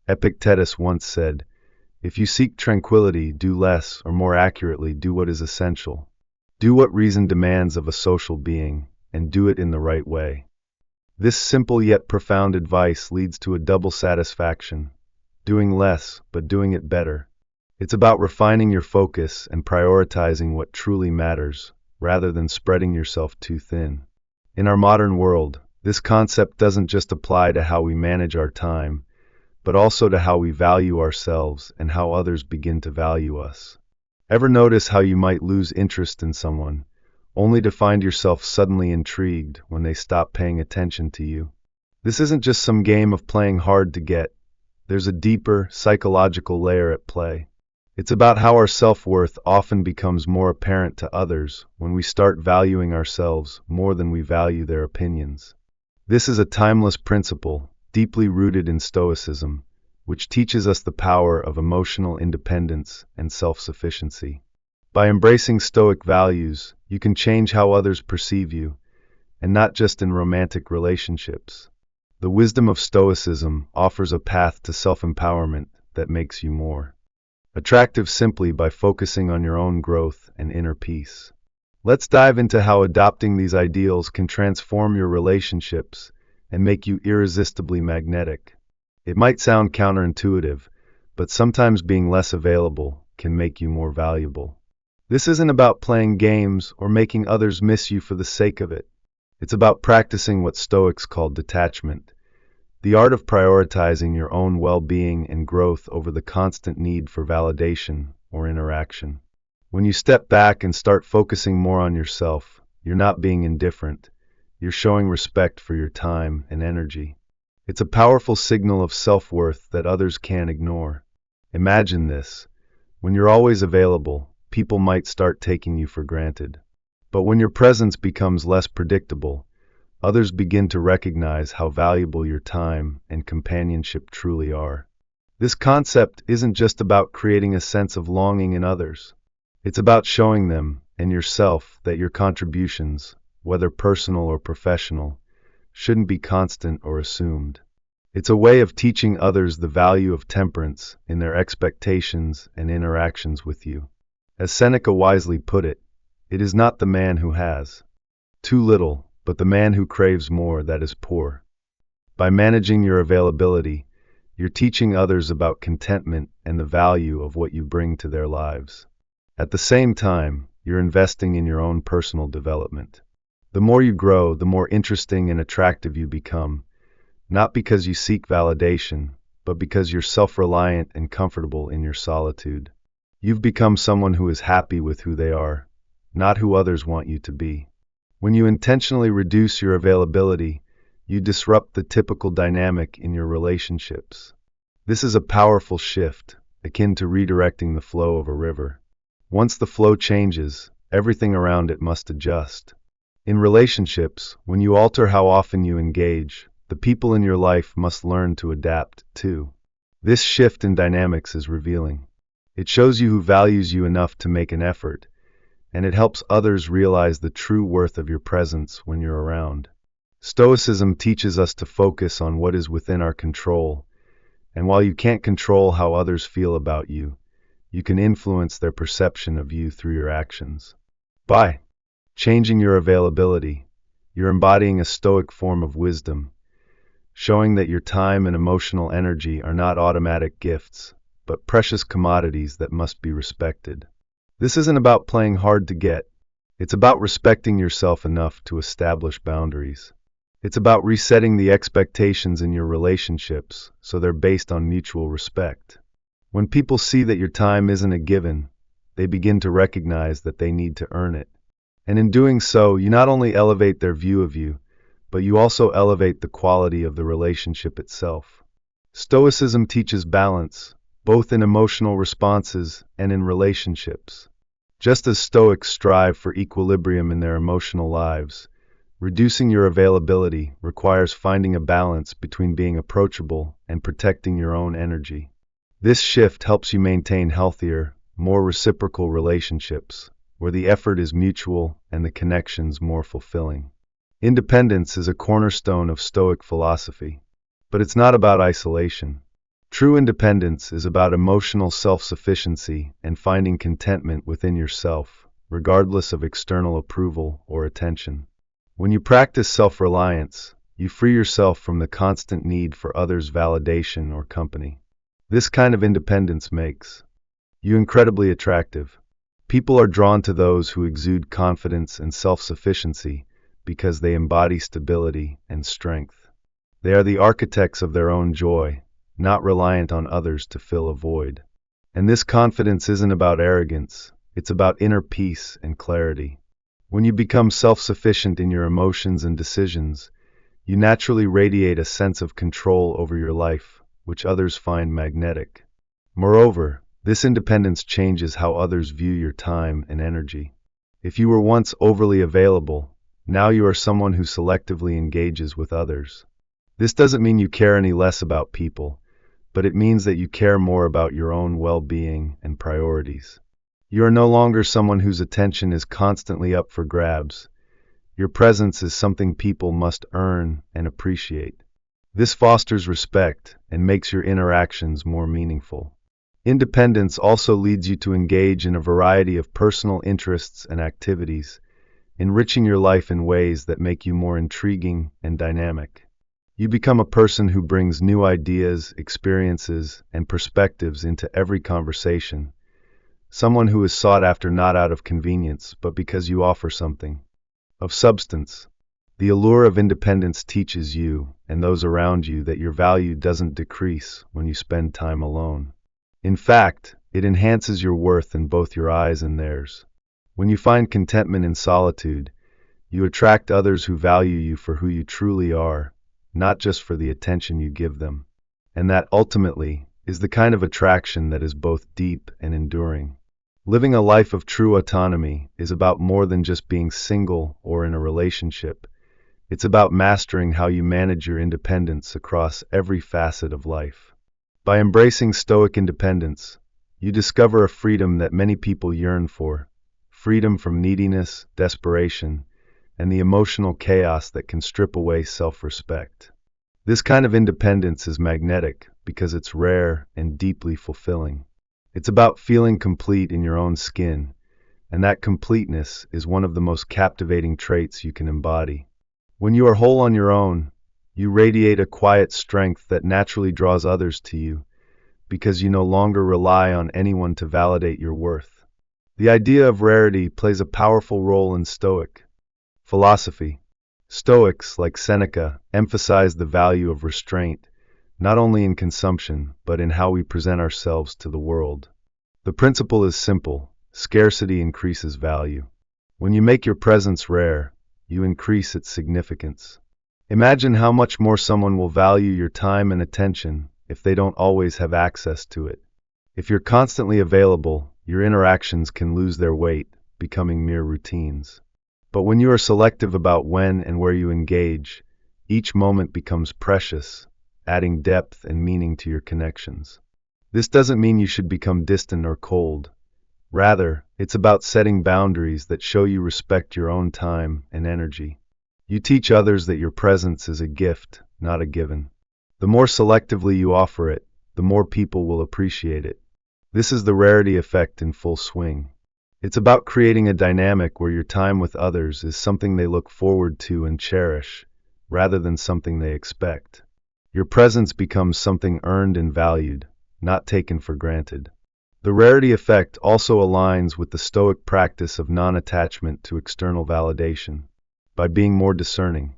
Epictetus once said, "If you seek tranquility, do less, or more accurately, do what is essential. Do what reason demands of a social being, and do it in the right way." This simple yet profound advice leads to a double satisfaction, doing less, but doing it better. It's about refining your focus and prioritizing what truly matters, rather than spreading yourself too thin. In our modern world, this concept doesn't just apply to how we manage our time, but also to how we value ourselves and how others begin to value us. Ever notice how you might lose interest in someone, only to find yourself suddenly intrigued when they stop paying attention to you? This isn't just some game of playing hard to get. There's a deeper, psychological layer at play. It's about how our self-worth often becomes more apparent to others when we start valuing ourselves more than we value their opinions. This is a timeless principle, deeply rooted in Stoicism, which teaches us the power of emotional independence and self-sufficiency. By embracing Stoic values, you can change how others perceive you, and not just in romantic relationships. The wisdom of Stoicism offers a path to self-empowerment that makes you more attractive simply by focusing on your own growth and inner peace. Let's dive into how adopting these ideals can transform your relationships and make you irresistibly magnetic. It might sound counterintuitive, but sometimes being less available can make you more valuable. This isn't about playing games or making others miss you for the sake of it. It's about practicing what Stoics call detachment, the art of prioritizing your own well-being and growth over the constant need for validation or interaction. When you step back and start focusing more on yourself, you're not being indifferent. You're showing respect for your time and energy. It's a powerful signal of self-worth that others can't ignore. Imagine this. When you're always available, people might start taking you for granted. But when your presence becomes less predictable, others begin to recognize how valuable your time and companionship truly are. This concept isn't just about creating a sense of longing in others. It's about showing them, and yourself, that your contributions, whether personal or professional, shouldn't be constant or assumed. It's a way of teaching others the value of temperance in their expectations and interactions with you. As Seneca wisely put it, it is not the man who has too little, but the man who craves more that is poor. By managing your availability, you're teaching others about contentment and the value of what you bring to their lives. At the same time, you're investing in your own personal development. The more you grow, the more interesting and attractive you become, not because you seek validation, but because you're self-reliant and comfortable in your solitude. You've become someone who is happy with who they are, not who others want you to be. When you intentionally reduce your availability, you disrupt the typical dynamic in your relationships. This is a powerful shift, akin to redirecting the flow of a river. Once the flow changes, everything around it must adjust. In relationships, when you alter how often you engage, the people in your life must learn to adapt, too. This shift in dynamics is revealing. It shows you who values you enough to make an effort, and it helps others realize the true worth of your presence when you're around. Stoicism teaches us to focus on what is within our control, and while you can't control how others feel about you, you can influence their perception of you through your actions. By changing your availability, you're embodying a Stoic form of wisdom, showing that your time and emotional energy are not automatic gifts, but precious commodities that must be respected. This isn't about playing hard to get. It's about respecting yourself enough to establish boundaries. It's about resetting the expectations in your relationships so they're based on mutual respect. When people see that your time isn't a given, they begin to recognize that they need to earn it. And in doing so, you not only elevate their view of you, but you also elevate the quality of the relationship itself. Stoicism teaches balance, both in emotional responses and in relationships. Just as Stoics strive for equilibrium in their emotional lives, reducing your availability requires finding a balance between being approachable and protecting your own energy. This shift helps you maintain healthier, more reciprocal relationships, where the effort is mutual and the connections more fulfilling. Independence is a cornerstone of Stoic philosophy, but it's not about isolation. True independence is about emotional self-sufficiency and finding contentment within yourself, regardless of external approval or attention. When you practice self-reliance, you free yourself from the constant need for others' validation or company. This kind of independence makes you incredibly attractive. People are drawn to those who exude confidence and self-sufficiency because they embody stability and strength. They are the architects of their own joy, not reliant on others to fill a void. And this confidence isn't about arrogance, it's about inner peace and clarity. When you become self-sufficient in your emotions and decisions, you naturally radiate a sense of control over your life, which others find magnetic. Moreover, this independence changes how others view your time and energy. If you were once overly available, now you are someone who selectively engages with others. This doesn't mean you care any less about people, but it means that you care more about your own well-being and priorities. You are no longer someone whose attention is constantly up for grabs. Your presence is something people must earn and appreciate. This fosters respect and makes your interactions more meaningful. Independence also leads you to engage in a variety of personal interests and activities, enriching your life in ways that make you more intriguing and dynamic. You become a person who brings new ideas, experiences, and perspectives into every conversation. Someone who is sought after not out of convenience, but because you offer something of substance. The allure of independence teaches you and those around you that your value doesn't decrease when you spend time alone. In fact, it enhances your worth in both your eyes and theirs. When you find contentment in solitude, you attract others who value you for who you truly are, not just for the attention you give them. And that, ultimately, is the kind of attraction that is both deep and enduring. Living a life of true autonomy is about more than just being single or in a relationship. It's about mastering how you manage your independence across every facet of life. By embracing Stoic independence, you discover a freedom that many people yearn for, freedom from neediness, desperation, and the emotional chaos that can strip away self-respect. This kind of independence is magnetic because it's rare and deeply fulfilling. It's about feeling complete in your own skin, and that completeness is one of the most captivating traits you can embody. When you are whole on your own, you radiate a quiet strength that naturally draws others to you, because you no longer rely on anyone to validate your worth. The idea of rarity plays a powerful role in Stoic philosophy. Stoics, like Seneca, emphasize the value of restraint, not only in consumption, but in how we present ourselves to the world. The principle is simple: scarcity increases value. When you make your presence rare, you increase its significance. Imagine how much more someone will value your time and attention if they don't always have access to it. If you're constantly available, your interactions can lose their weight, becoming mere routines. But when you are selective about when and where you engage, each moment becomes precious, adding depth and meaning to your connections. This doesn't mean you should become distant or cold. Rather, it's about setting boundaries that show you respect your own time and energy. You teach others that your presence is a gift, not a given. The more selectively you offer it, the more people will appreciate it. This is the rarity effect in full swing. It's about creating a dynamic where your time with others is something they look forward to and cherish, rather than something they expect. Your presence becomes something earned and valued, not taken for granted. The rarity effect also aligns with the Stoic practice of non-attachment to external validation. By being more discerning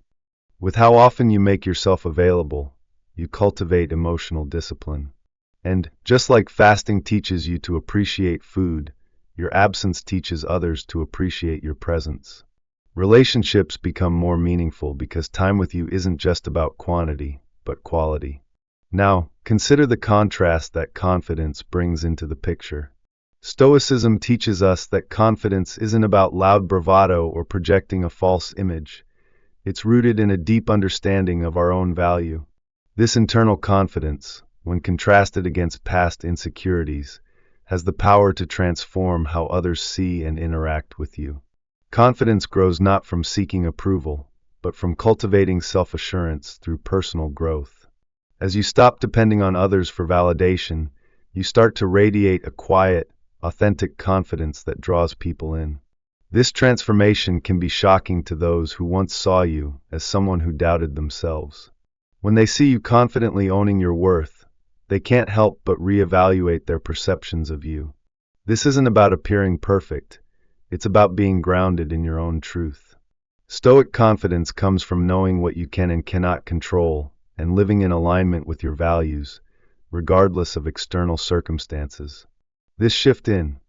with how often you make yourself available, you cultivate emotional discipline. And, just like fasting teaches you to appreciate food, your absence teaches others to appreciate your presence. Relationships become more meaningful because time with you isn't just about quantity, but quality. Now, consider the contrast that confidence brings into the picture. Stoicism teaches us that confidence isn't about loud bravado or projecting a false image. It's rooted in a deep understanding of our own value. This internal confidence, when contrasted against past insecurities, has the power to transform how others see and interact with you. Confidence grows not from seeking approval, but from cultivating self-assurance through personal growth. As you stop depending on others for validation, you start to radiate a quiet, authentic confidence that draws people in. This transformation can be shocking to those who once saw you as someone who doubted themselves. When they see you confidently owning your worth, they can't help but reevaluate their perceptions of you. This isn't about appearing perfect, it's about being grounded in your own truth. Stoic confidence comes from knowing what you can and cannot control and living in alignment with your values, regardless of external circumstances. This shift in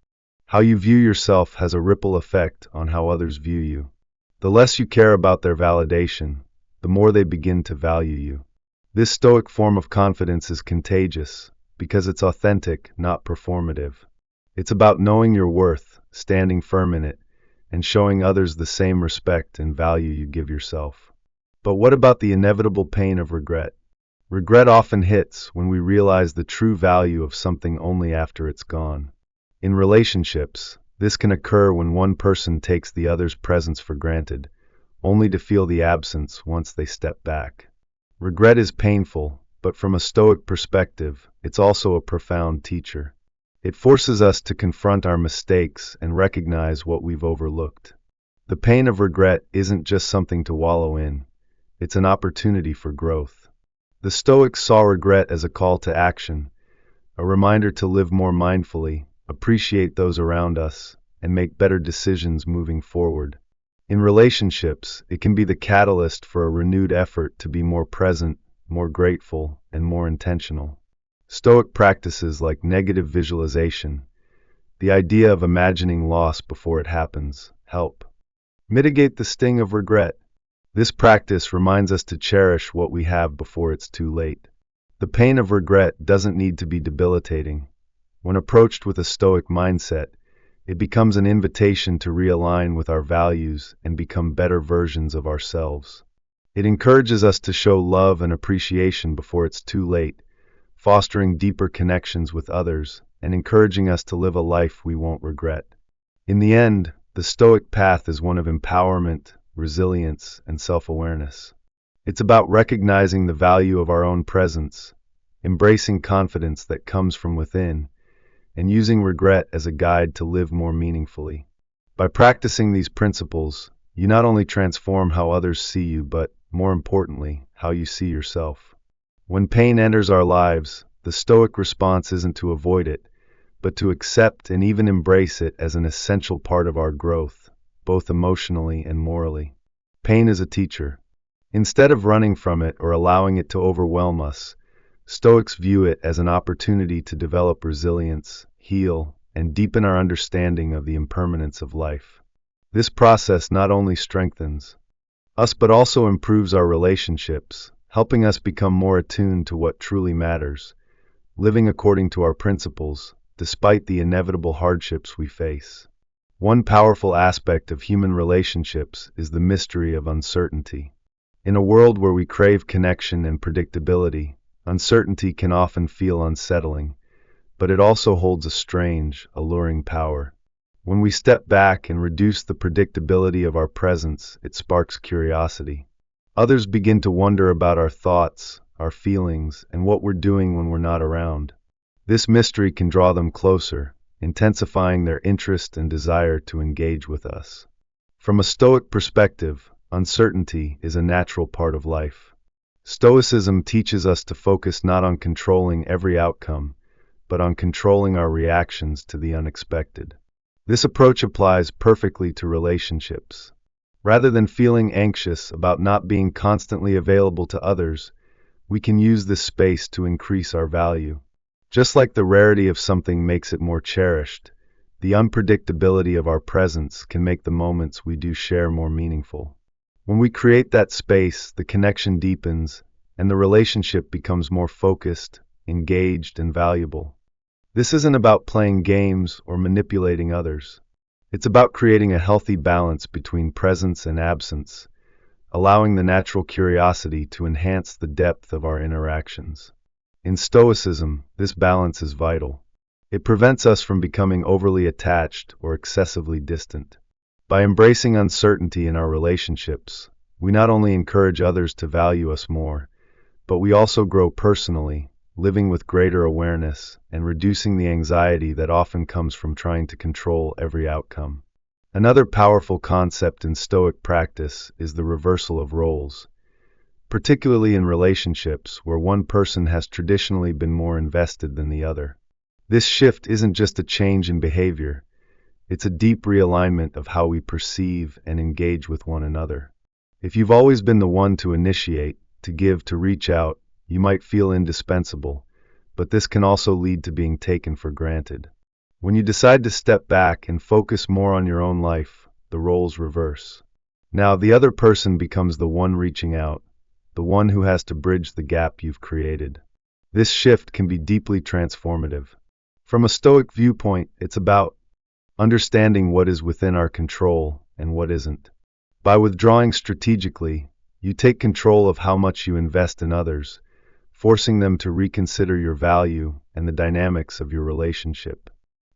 how you view yourself has a ripple effect on how others view you. The less you care about their validation, the more they begin to value you. This Stoic form of confidence is contagious because it's authentic, not performative. It's about knowing your worth, standing firm in it, and showing others the same respect and value you give yourself. But what about the inevitable pain of regret? Regret often hits when we realize the true value of something only after it's gone. In relationships, this can occur when one person takes the other's presence for granted, only to feel the absence once they step back. Regret is painful, but from a Stoic perspective, it's also a profound teacher. It forces us to confront our mistakes and recognize what we've overlooked. The pain of regret isn't just something to wallow in, it's an opportunity for growth. The Stoics saw regret as a call to action, a reminder to live more mindfully, appreciate those around us, and make better decisions moving forward. In relationships, it can be the catalyst for a renewed effort to be more present, more grateful, and more intentional. Stoic practices like negative visualization, the idea of imagining loss before it happens, help mitigate the sting of regret. This practice reminds us to cherish what we have before it's too late. The pain of regret doesn't need to be debilitating. When approached with a Stoic mindset, it becomes an invitation to realign with our values and become better versions of ourselves. It encourages us to show love and appreciation before it's too late, fostering deeper connections with others and encouraging us to live a life we won't regret. In the end, the Stoic path is one of empowerment, resilience, and self-awareness. It's about recognizing the value of our own presence, embracing confidence that comes from within, and using regret as a guide to live more meaningfully. By practicing these principles, you not only transform how others see you, but, more importantly, how you see yourself. When pain enters our lives, the Stoic response isn't to avoid it, but to accept and even embrace it as an essential part of our growth, both emotionally and morally. Pain is a teacher. Instead of running from it or allowing it to overwhelm us, Stoics view it as an opportunity to develop resilience, heal, and deepen our understanding of the impermanence of life. This process not only strengthens us but also improves our relationships, helping us become more attuned to what truly matters, living according to our principles, despite the inevitable hardships we face. One powerful aspect of human relationships is the mystery of uncertainty. In a world where we crave connection and predictability, uncertainty can often feel unsettling, but it also holds a strange, alluring power. When we step back and reduce the predictability of our presence, it sparks curiosity. Others begin to wonder about our thoughts, our feelings, and what we're doing when we're not around. This mystery can draw them closer, intensifying their interest and desire to engage with us. From a Stoic perspective, uncertainty is a natural part of life. Stoicism teaches us to focus not on controlling every outcome, but on controlling our reactions to the unexpected. This approach applies perfectly to relationships. Rather than feeling anxious about not being constantly available to others, we can use this space to increase our value. Just like the rarity of something makes it more cherished, the unpredictability of our presence can make the moments we do share more meaningful. When we create that space, the connection deepens, and the relationship becomes more focused, engaged, and valuable. This isn't about playing games or manipulating others. It's about creating a healthy balance between presence and absence, allowing the natural curiosity to enhance the depth of our interactions. In Stoicism, this balance is vital. It prevents us from becoming overly attached or excessively distant. By embracing uncertainty in our relationships, we not only encourage others to value us more, but we also grow personally, living with greater awareness and reducing the anxiety that often comes from trying to control every outcome. Another powerful concept in Stoic practice is the reversal of roles, particularly in relationships where one person has traditionally been more invested than the other. This shift isn't just a change in behavior, it's a deep realignment of how we perceive and engage with one another. If you've always been the one to initiate, to give, to reach out, you might feel indispensable, but this can also lead to being taken for granted. When you decide to step back and focus more on your own life, the roles reverse. Now the other person becomes the one reaching out, the one who has to bridge the gap you've created. This shift can be deeply transformative. From a Stoic viewpoint, it's about understanding what is within our control and what isn't. By withdrawing strategically, you take control of how much you invest in others, forcing them to reconsider your value and the dynamics of your relationship.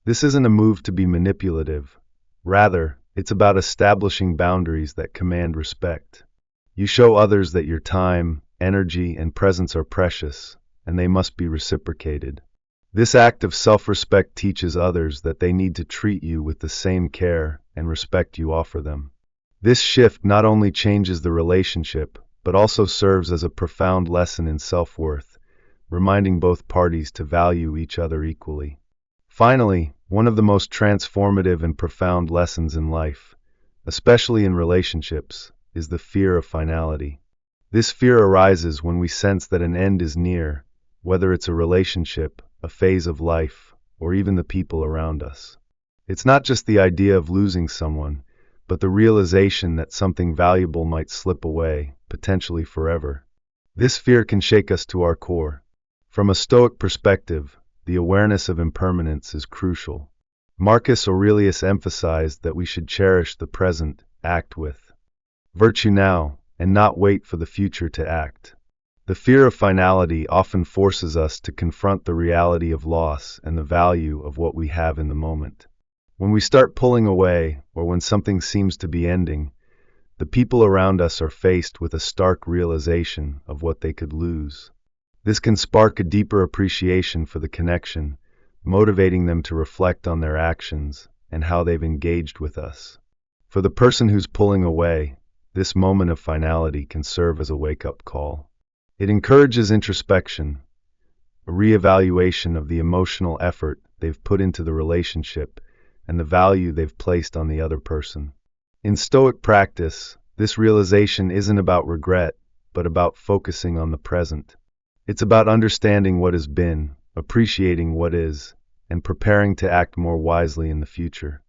This isn't a move to be manipulative. Rather, it's about establishing boundaries that command respect. You show others that your time, energy, and presence are precious, and they must be reciprocated. This act of self-respect teaches others that they need to treat you with the same care and respect you offer them. This shift not only changes the relationship, but also serves as a profound lesson in self-worth, reminding both parties to value each other equally. Finally, one of the most transformative and profound lessons in life, especially in relationships, is the fear of finality. This fear arises when we sense that an end is near, whether it's a relationship, a phase of life, or even the people around us. It's not just the idea of losing someone, but the realization that something valuable might slip away, potentially forever. This fear can shake us to our core. From a Stoic perspective, the awareness of impermanence is crucial. Marcus Aurelius emphasized that we should cherish the present, act with virtue now, and not wait for the future to act. The fear of finality often forces us to confront the reality of loss and the value of what we have in the moment. When we start pulling away, or when something seems to be ending, the people around us are faced with a stark realization of what they could lose. This can spark a deeper appreciation for the connection, motivating them to reflect on their actions and how they've engaged with us. For the person who's pulling away, this moment of finality can serve as a wake-up call. It encourages introspection, a reevaluation of the emotional effort they've put into the relationship and the value they've placed on the other person. In Stoic practice, this realization isn't about regret, but about focusing on the present. It's about understanding what has been, appreciating what is, and preparing to act more wisely in the future.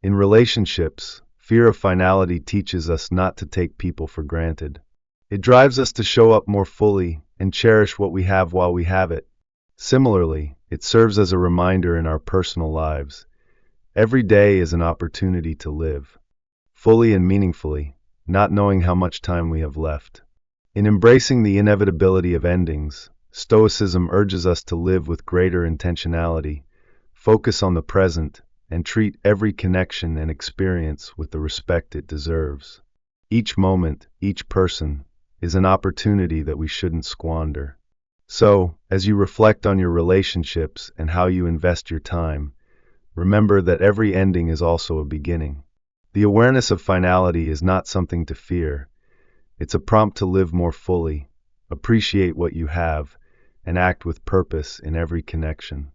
In relationships, fear of finality teaches us not to take people for granted. It drives us to show up more fully and cherish what we have while we have it. Similarly, it serves as a reminder in our personal lives. Every day is an opportunity to live fully and meaningfully, not knowing how much time we have left. In embracing the inevitability of endings, Stoicism urges us to live with greater intentionality, focus on the present, and treat every connection and experience with the respect it deserves. Each moment, each person, is an opportunity that we shouldn't squander. So, as you reflect on your relationships and how you invest your time, remember that every ending is also a beginning. The awareness of finality is not something to fear. It's a prompt to live more fully, appreciate what you have, and act with purpose in every connection.